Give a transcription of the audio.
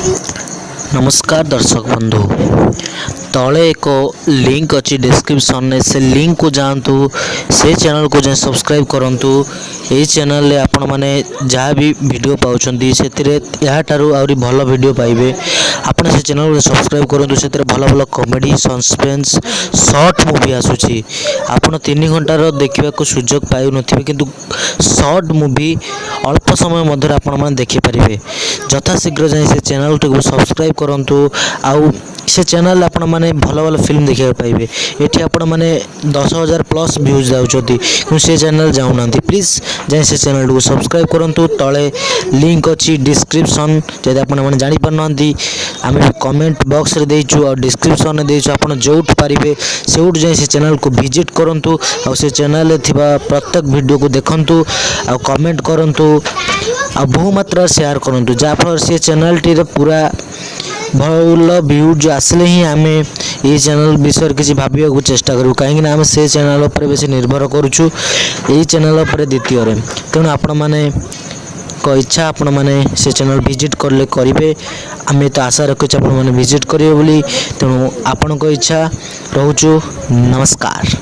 नमस्कार दर्शक बंधु तले एक लिंक अच्छी डिस्क्रिप्शन में से लिंक को जातु से चैनल को जाए सब्सक्राइब करंतु ये चैनल रे आपण माने जहाँ भी वीडियो पाउछंती सेतिरे याठारु आउरी भल वीडियो पाइबे। आपण से चैनल को सब्सक्राइब करंतु सेतिरे भल भल कॉमेडी सस्पेंस शॉर्ट मूवी आसुची। आपण 3 घंटार देखिबा को सुयोग पाउ नथिबे किंतु शॉर्ट मूवी अल्प समय मध्य आपण माने देखि परिबे। यथा शीघ्र जाए से चैनल को सब्सक्राइब करंतु आउ से चैनल आपण माने भल भल फिल्म देखिबा पाइबे। एठी आपण माने 10,000 प्लस व्यूज जाउछथि कि से चैनल जाउना प्लीज जाए से चैनल को सब्सक्राइब करंतु। तले लिंक अच्छी डिस्क्रिप्शन जदि आपण माने जानि परनांती आमे कमेंट बॉक्स रे देइछु और डिस्क्रिप्शन रे देइछु। आपण जोउठ पारिबे सेउठ जाए से चैनल को विजिट करंतु और से चैनल रे थिबा प्रत्येक वीडियो को देखंतु और कमेंट करंतु और बहु मात्रा शेयर करंतु जाफल से चैनल टी रे पूरा भल व्यूज आसले ही आम ये चैनल विषय किसी भाविया को चेष्टा करूँ कहीं आम से चैनल पर बेसी निर्भर करुचु यही चैनल पर द्वितीय तेणु आपण मैंने इच्छा आपण मैंने से चैनल विजिट करले करेंगे आम तो आशा रखुचे आपण मैंने विजिट करेंगे बोली तेणु आपण इच्छा रोचु। नमस्कार।